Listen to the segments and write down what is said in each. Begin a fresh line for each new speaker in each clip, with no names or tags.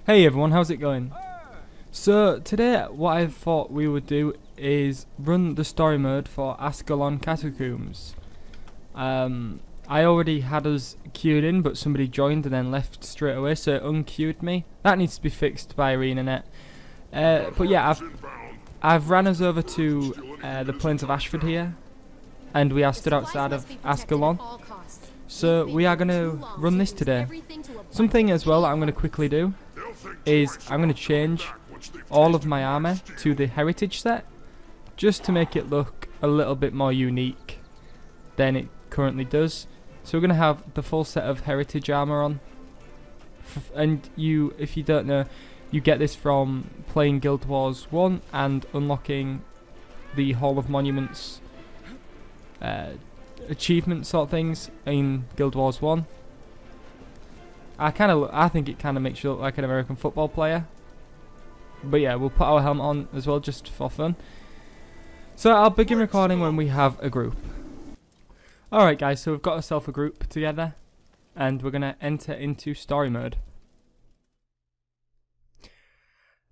Hey everyone, how's it going? So today what I thought we would do is run the story mode for Ascalon Catacombs. I already had us queued in, but somebody joined and then left straight away, so it unqueued me. That needs to be fixed by ArenaNet. But yeah, I've ran us over to the plains of Ashford here, and we are stood outside of Ascalon. So we are going to run this today. Something as well I'm going to quickly do is I'm going to change all of my armor to the heritage set, just to make it look a little bit more unique than it currently does. So we're going to have the full set of heritage armor on, and if you don't know, you get this from playing Guild Wars 1 and unlocking the Hall of Monuments achievement sort of things in Guild Wars 1. I think it kind of makes you look like an American football player. But yeah, we'll put our helmet on as well just for fun. So I'll begin recording when we have a group. Alright guys, so we've got ourselves a group together, and we're going to enter into story mode.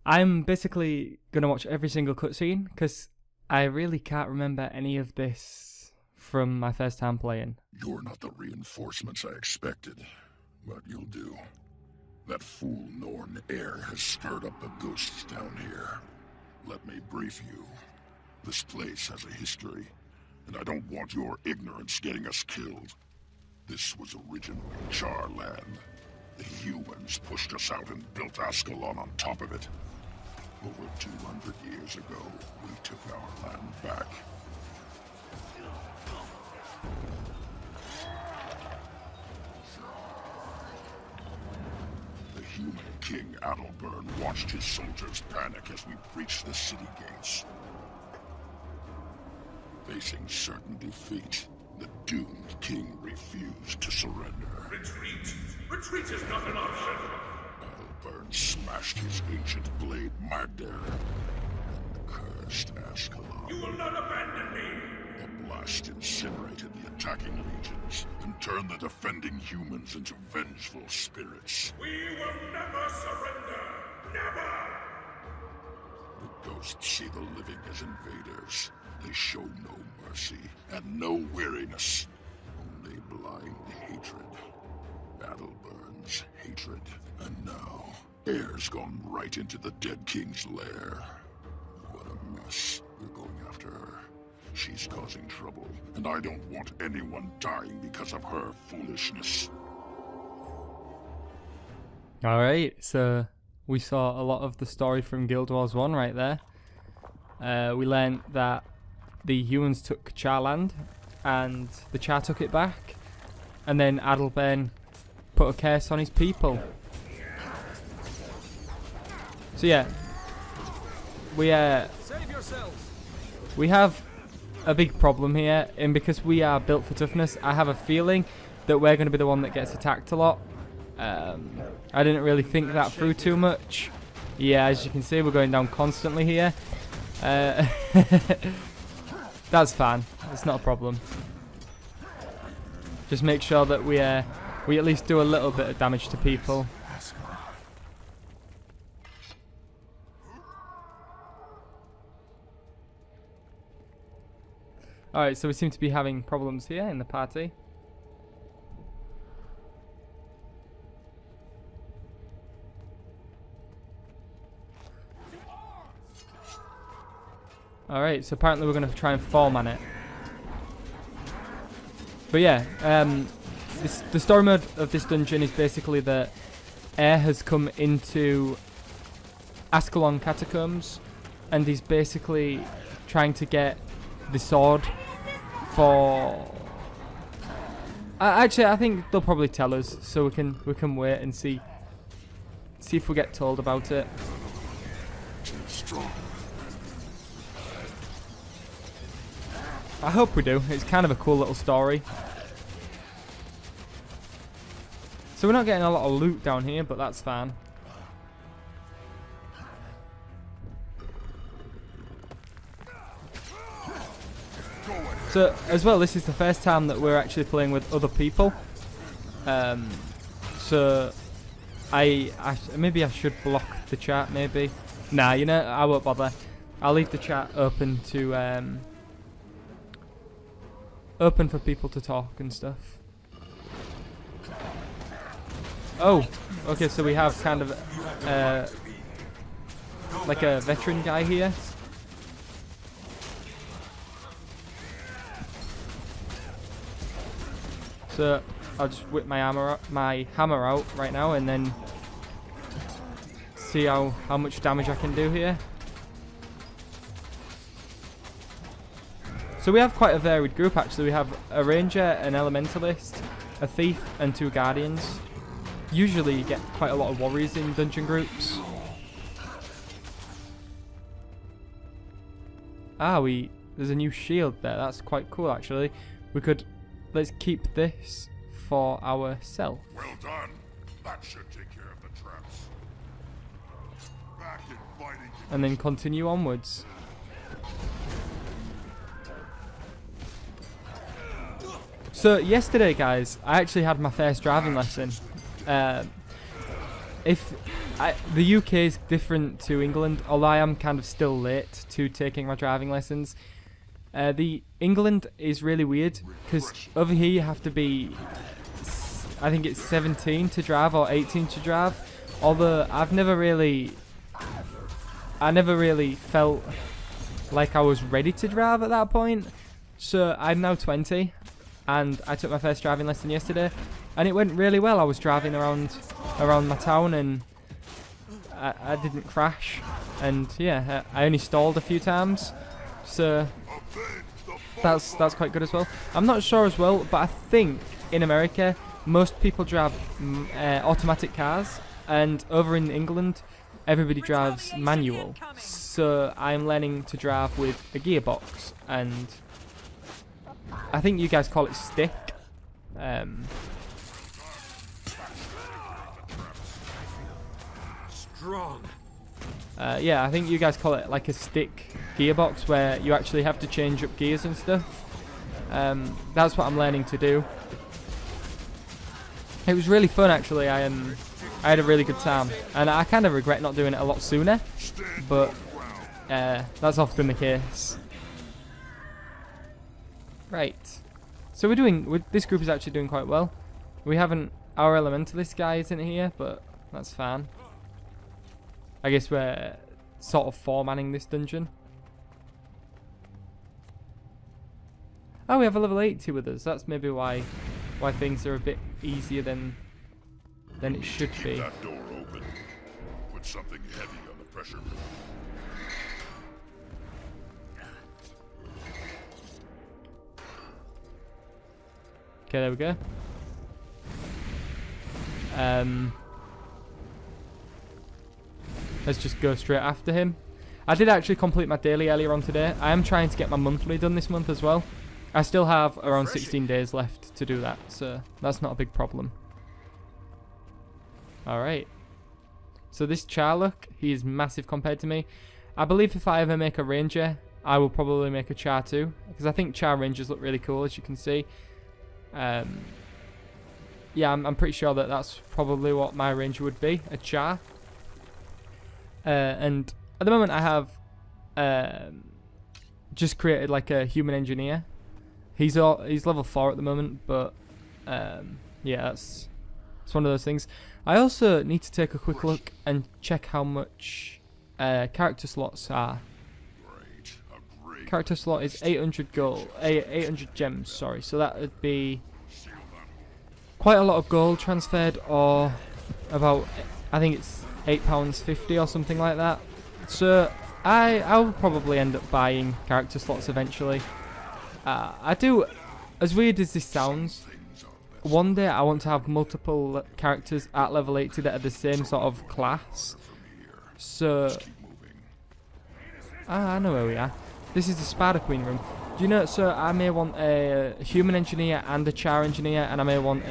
I'm basically going to watch every single cutscene, because I really can't remember any of this from my first time playing.
You're not the reinforcements I expected, but you'll do. That fool Norn Air has stirred up the ghosts down here. Let me brief you. This place has a history, and I don't want your ignorance getting us killed. This was originally Char land. The humans pushed us out and built Ascalon on top of it. Over 200 years ago, we took our land back. The human king Adalbern watched his soldiers panic as we breached the city gates. Facing certain defeat, the doomed king refused to surrender.
Retreat? Retreat is not an option!
Adalbern smashed his ancient blade Magder and cursed Ascalon.
You will not abandon me!
The blast incinerated the attacking legions and turned the defending humans into vengeful spirits.
We will never surrender! Never!
The ghosts see the living as invaders. They show no mercy and no weariness, only blind hatred. Adalbern's hatred. And now, Air's gone right into the dead king's lair. What a mess. We're going after her. She's causing trouble, and I don't want anyone dying because of her foolishness.
Alright, so we saw a lot of the story from Guild Wars 1 right there. We learned that the humans took Charland, and the Char took it back, and then Adalbern put a curse on his people. So yeah, we have a big problem here, and because we are built for toughness, I have a feeling that we're going to be the one that gets attacked a lot. I didn't really think that through too much. Yeah, as you can see, we're going down constantly here. That's fine. It's not a problem. Just make sure that we at least do a little bit of damage to people. Alright, so we seem to be having problems here in the party. Alright, so apparently we're going to try and foreman it. But yeah, the story mode of this dungeon is basically that Air has come into Ascalon Catacombs, and he's basically trying to get the sword for... actually, I think they'll probably tell us, so we can wait and see if we get told about it.
Strong.
I hope we do. It's kind of a cool little story. So we're not getting a lot of loot down here, but that's fine. So, as well, this is the first time that we're actually playing with other people. So, maybe I should block the chat. Maybe. Nah, you know, I won't bother. I'll leave the chat open to open for people to talk and stuff. Oh, okay. So we have kind of like a veteran guy here. So I'll just whip my hammer out right now, and then see how much damage I can do here. So we have quite a varied group actually. We have a ranger, an elementalist, a thief, and 2 guardians. Usually you get quite a lot of warriors in dungeon groups. There's a new shield there. That's quite cool actually. Let's keep this for ourselves.
Well done. That should take care of the traps. Back in fighting.
And then continue onwards. So yesterday, guys, I actually had my first driving lesson. The UK is different to England, although I am kind of still late to taking my driving lessons. The England is really weird because over here you have to be, I think it's 17 to drive or 18 to drive. Although I never really felt like I was ready to drive at that point. So I'm now 20, and I took my first driving lesson yesterday, and it went really well. I was driving around my town, and I didn't crash, and yeah, I only stalled a few times. So that's quite good as well. I'm not sure as well, but I think in America most people drive automatic cars, and over in England everybody drives manual. So I'm learning to drive with a gearbox, and I think you guys call it stick.
Strong.
Yeah, I think you guys call it like a stick gearbox, where you actually have to change up gears and stuff. That's what I'm learning to do. It was really fun actually. I had a really good time, and I kind of regret not doing it a lot sooner, but that's often the case. Right, so this group is actually doing quite well. We haven't, our elementalist guy isn't here, but that's fine. I guess we're sort of four-manning this dungeon. Oh, we have a level 80 with us. That's maybe why things are a bit easier than it should be.
Keep that door open. Put something heavy on the pressure.
Okay, there we go. Let's just go straight after him. I did actually complete my daily earlier on today. I am trying to get my monthly done this month as well. I still have around 16 days left to do that, so that's not a big problem. Alright. So this Char, he is massive compared to me. I believe if I ever make a ranger, I will probably make a Char too, because I think Char rangers look really cool, as you can see. Yeah, I'm pretty sure that that's probably what my ranger would be, a Char. And at the moment I have just created like a human engineer. He's level 4 at the moment, but yeah, it's one of those things. I also need to take a quick look and check how much character slots are. Character slot is 800 gold, 800 gems, sorry. So that would be quite a lot of gold transferred, or about, I think it's £8.50 or something like that. So I'll probably end up buying character slots eventually. I do, as weird as this sounds, one day I want to have multiple characters at level 80 that are the same sort of class. So I know where we are. This is the Spider Queen room. Do you know, so I may want a human engineer and a Char engineer, and I may want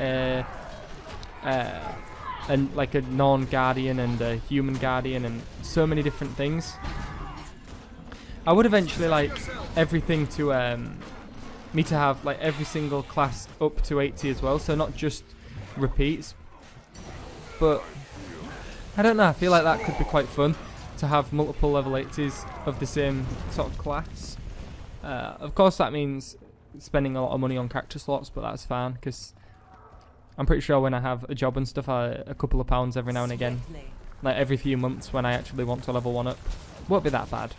like a non-guardian and a human guardian, and so many different things. I would eventually like everything to me to have like every single class up to 80 as well, so not just repeats. But I don't know, I feel like that could be quite fun to have multiple level 80s of the same sort of class. Of course that means spending a lot of money on character slots, but that's fine because I'm pretty sure when I have a job and stuff, a couple of pounds every now and again, like every few months when I actually want to level 1 up, won't be that bad.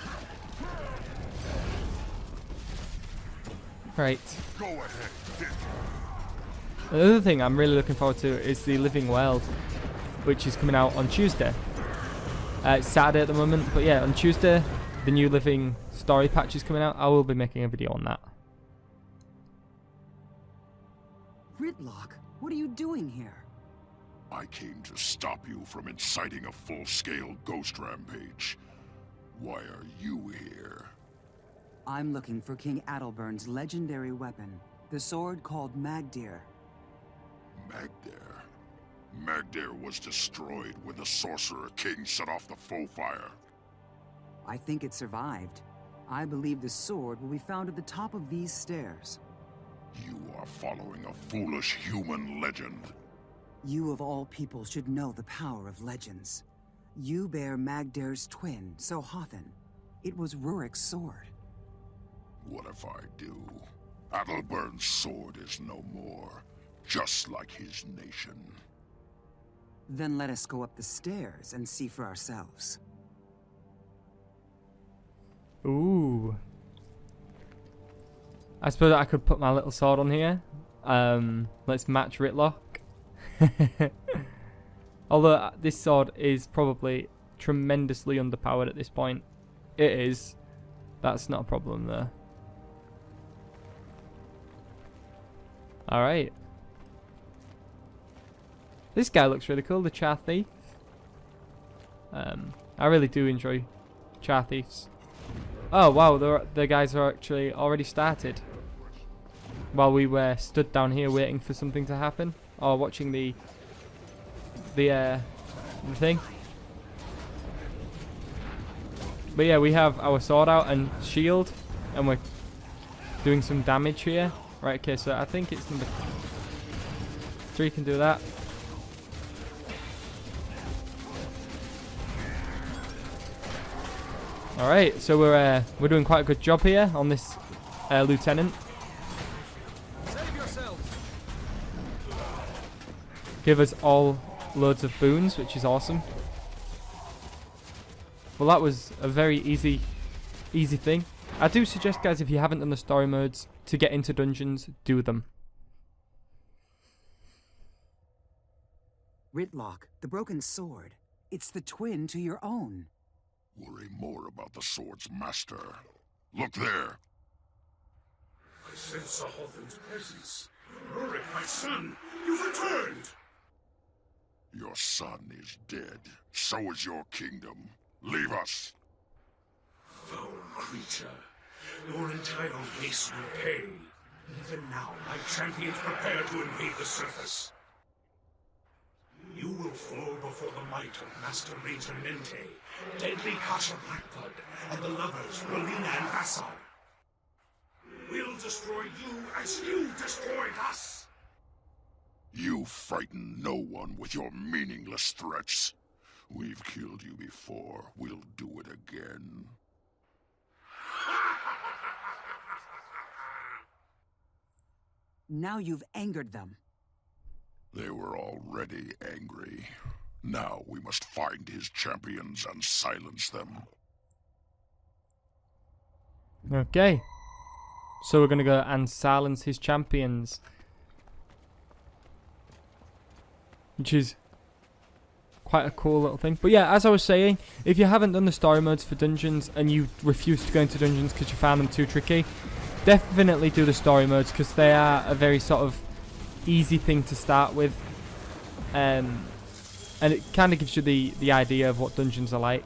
Right.
Go ahead.
The other thing I'm really looking forward to is the Living World, which is coming out on Tuesday. It's Saturday at the moment, but yeah, on Tuesday, the new Living Story patch is coming out. I will be making a video on that.
Ridlock, what are you doing here?
I came to stop you from inciting a full-scale ghost rampage. Why are you here?
I'm looking for King Adalbern's legendary weapon, the sword called Magdir.
Magdir? Magdir was destroyed when the Sorcerer King set off the foe fire.
I think it survived. I believe the sword will be found at the top of these stairs.
You are following a foolish human legend.
You of all people should know the power of legends. You bear Magdir's twin, Sohathan. It was Rurik's sword.
What if I do? Adalbern's sword is no more, just like his nation.
Then let us go up the stairs and see for ourselves.
Ooh. I suppose I could put my little sword on here. Let's match Ritlock. Although this sword is probably tremendously underpowered at this point. It is. That's not a problem there. Alright. This guy looks really cool, the Char Thief. I really do enjoy Char Thieves. Oh wow, the guys are actually already started. While we were stood down here waiting for something to happen. Or watching the thing. But yeah, we have our sword out and shield. And we're doing some damage here. Right, okay, so I think it's number 3 can do that. Alright, so we're doing quite a good job here on this lieutenant.
Save yourselves.
Give us all loads of boons, which is awesome. Well, that was a very easy thing. I do suggest, guys, if you haven't done the story modes to get into dungeons, do them.
Ritlock, the broken sword. It's the twin to your own.
Worry more about the sword's master. Look there.
I sense Sohathan's presence. Rurik, my son, you've returned.
Your son is dead. So is your kingdom. Leave us.
Foul creature. Your entire race will pay. Even now, my champions prepare to invade the surface. You will fall before the might of Master Ranger Nente, deadly Kasha Blackblood, and the lovers Rolina and Vassar. We'll destroy you as you destroyed us!
You frighten no one with your meaningless threats. We've killed you before. We'll do it again.
Now you've angered them.
They were already angry. Now we must find his champions and silence them.
Okay. So we're going to go and silence his champions. Which is quite a cool little thing. But yeah, as I was saying, if you haven't done the story modes for dungeons and you refuse to go into dungeons because you found them too tricky, definitely do the story modes because they are a very sort of easy thing to start with. And it kind of gives you the idea of what dungeons are like.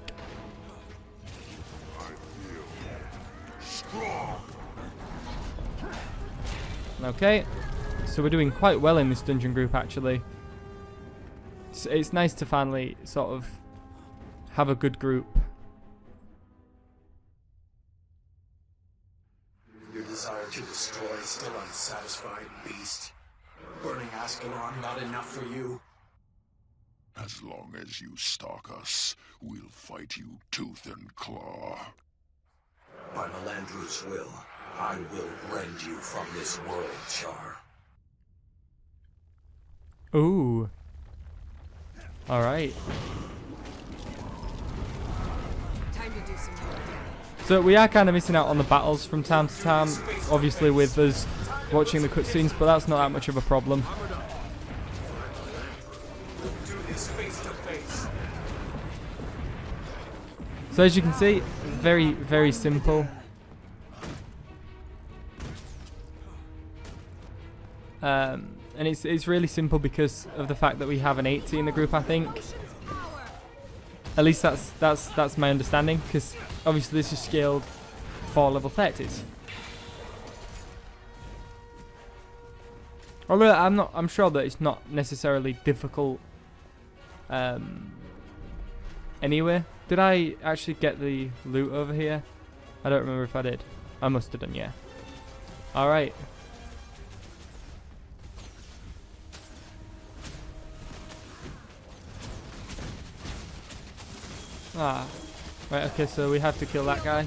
Okay, so we're doing quite well in this dungeon group actually. It's nice to finally sort of have a good group.
Your desire to destroy is still unsatisfied, beast. Burning Ascalon not enough for you?
As long as you stalk us, we'll fight you tooth and claw.
By Melandru's will, I will rend you from this world, Char.
Ooh. Alright.
Time to do some more damage.
So we are kind of missing out on the battles from time to time, obviously with us watching the cutscenes, but that's not that much of a problem.
Do this face to face.
So as you can see, very, very simple. And it's really simple because of the fact that we have an 80 in the group, I think. At least that's my understanding, because obviously this is scaled for level 30s. Although I'm sure that it's not necessarily difficult. Anyway, did I actually get the loot over here? I don't remember if I did. I must have done, yeah. Alright. Ah. Right, okay, so we have to kill that guy.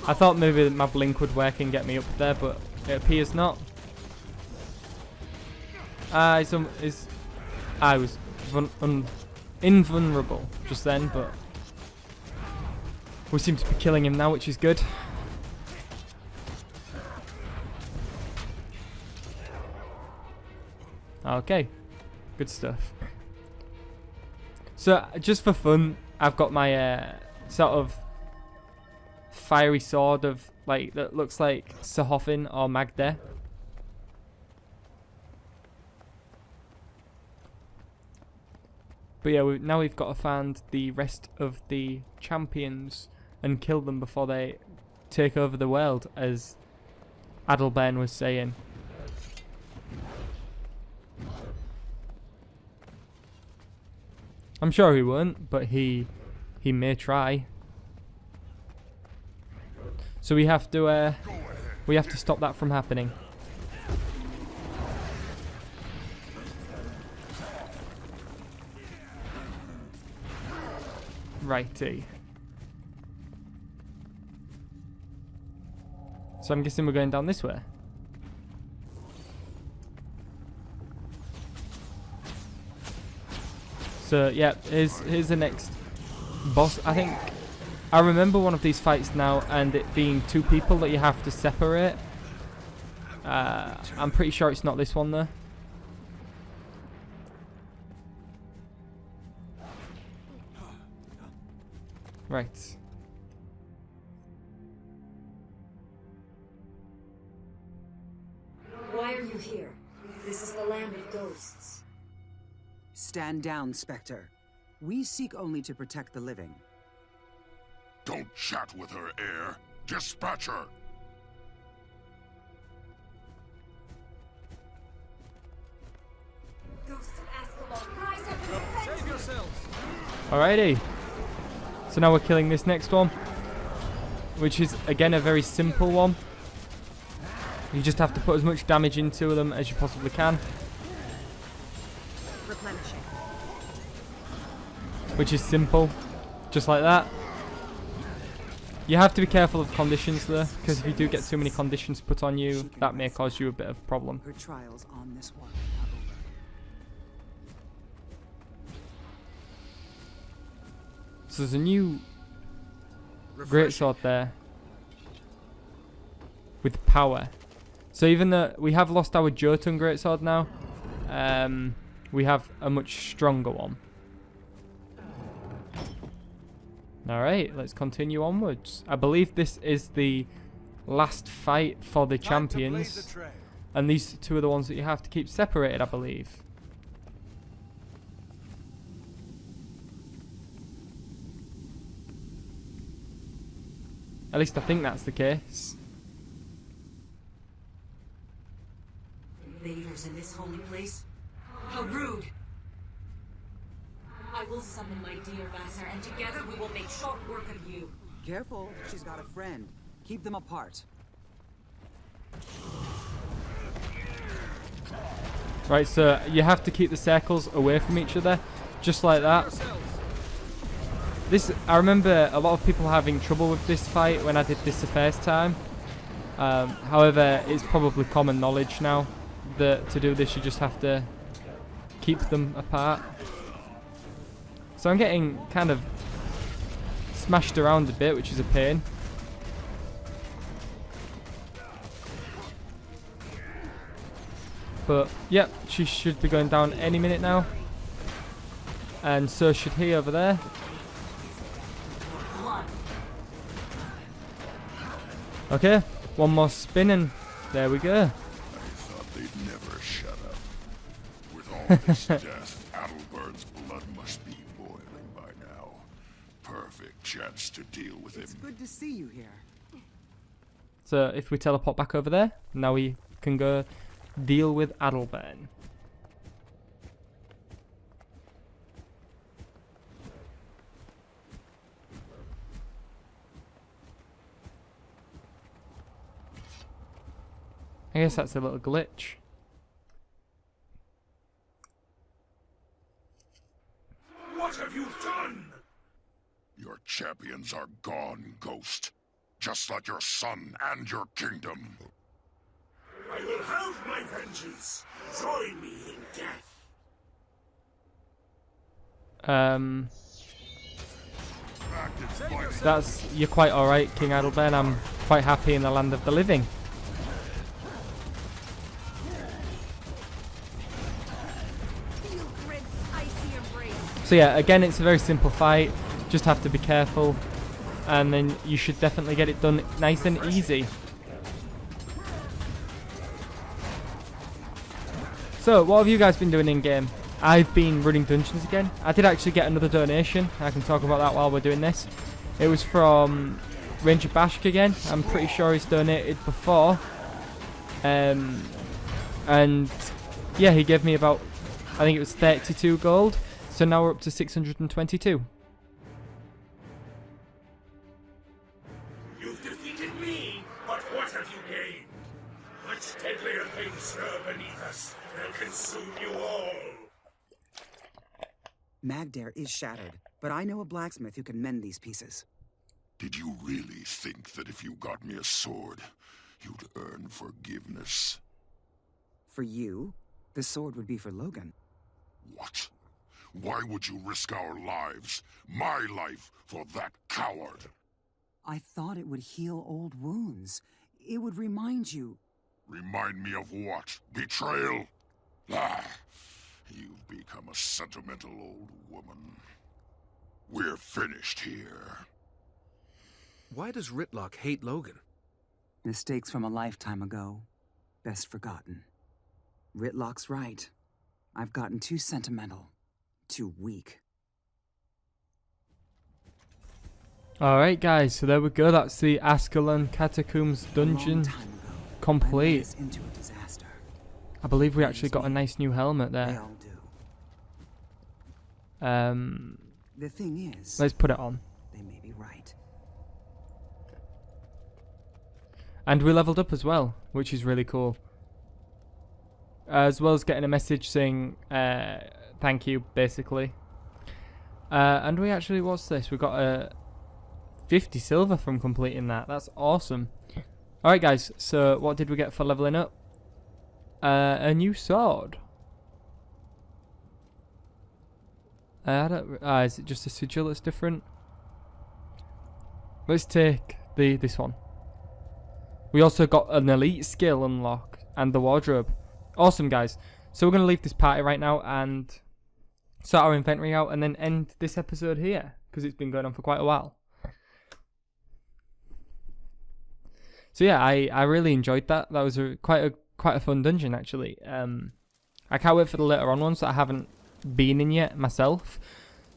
I thought maybe my blink would work and get me up there, but it appears not. I was invulnerable just then, but we seem to be killing him now, which is good. Okay, good stuff. So just for fun, I've got my sort of fiery sword of like that looks like Sahofin or Magda. But yeah, now we've got to find the rest of the champions and kill them before they take over the world, as Adalbern was saying. I'm sure he won't, but he may try. So we have to stop that from happening. Righty. So I'm guessing we're going down this way. So yeah, here's the next boss. I think I remember one of these fights now, and it being two people that you have to separate. I'm pretty sure it's not this one though. Right.
Why are you here? This is the land of ghosts.
Stand down, Spectre. We seek only to protect the living.
Don't chat with her, heir. Dispatch her.
Ghosts of Ascalon, rise up and defend!
Save yourselves!
Alrighty. So now we're killing this next one, which is again a very simple one. You just have to put as much damage into them as you possibly can.
Replenishing.
Which is simple, just like that. You have to be careful of conditions though, because if you do get too many conditions put on you, that may cause you a bit of a problem.
Her trials on this one are over.
So there's a new greatsword there with power. So even though we have lost our Jotun greatsword now, we have a much stronger one. Alright, let's continue onwards. I believe this is the last fight for the champions. And these two are the ones that you have to keep separated, I believe. At least I think that's the case.
Invaders in this holy place? How rude! I will summon my dear Vassar, and together we will make short work of you.
Careful, she's got a friend. Keep them apart.
Right, so you have to keep the circles away from each other. just like that. This, I remember a lot of people having trouble with this fight when I did this the first time. However, it's probably common knowledge now that to do this you just have to keep them apart. So I'm getting kind of smashed around a bit, which is a pain. But yep, she should be going down any minute now. And so should he over there. Okay, one more spin and there we go.
I thought they'd never shut up. With all this death, Adelbern's blood must be boiling by now. Perfect chance to deal with him.
It's good to see you here.
So if we teleport back over there, now we can go deal with Adelbern. I guess that's a little glitch.
What have you done?
Your champions are gone, Ghost. Just like your son and your kingdom.
I will have my vengeance. Join me in death.
You're quite alright, King Adelbern. I'm quite happy in the land of the living. So yeah, again, it's a very simple fight. Just have to be careful, and then you should definitely get it done nice and easy. So, what have you guys been doing in game? I've been running dungeons again. I did actually get another donation. I can talk about that while we're doing this. It was from Ranger Bashk again. I'm pretty sure he's donated before. And yeah, he gave me about, I think it was 32 gold. So now we're up to 622.
You've defeated me, but what have you gained? Much deadlier things stir beneath us. They'll consume you all.
Magdare is shattered, but I know a blacksmith who can mend these pieces.
Did you really think that if you got me a sword, you'd earn forgiveness?
For you, the sword would be for Logan.
What? Why would you risk our lives, my life, for that coward?
I thought it would heal old wounds. It would remind you.
Remind me of what? Betrayal? Ah, you've become a sentimental old woman. We're finished here.
Why does Rytlock hate Logan?
Mistakes from a lifetime ago. Best forgotten. Rytlock's right. I've gotten too sentimental. Too weak.
Alright guys, so there we go. That's the Ascalon Catacombs dungeon complete.
Into a disaster.
I believe we actually got a nice new helmet
They
there.
all do. The thing is,
Let's put it on.
they may be right.
And we leveled up as well, which is really cool. As well as getting a message saying thank you, basically. And we actually, what's this? We got a 50 silver from completing that. That's awesome. Alright guys, so what did we get for leveling up? A new sword. Is it just a sigil that's different? Let's take this one. We also got an elite skill unlock and the wardrobe. Awesome guys. So we're going to leave this party right now and sort our inventory out and then end this episode here because it's been going on for quite a while. So yeah, I really enjoyed that. That was quite a fun dungeon actually. I can't wait for the later on ones that I haven't been in yet myself,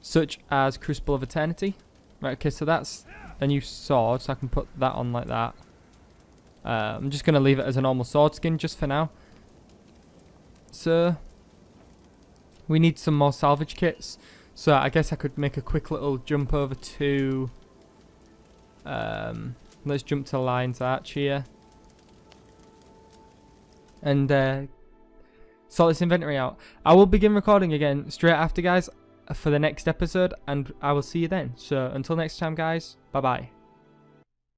such as Crucible of Eternity. Right, okay, so that's a new sword, so I can put that on like that. I'm just going to leave it as a normal sword skin just for now. So we need some more salvage kits, so I guess I could make a quick little jump over to let's jump to Lion's Arch here and sort this inventory out. I will begin recording again straight after guys. for the next episode, and I will see you then. So until next time, guys, bye bye.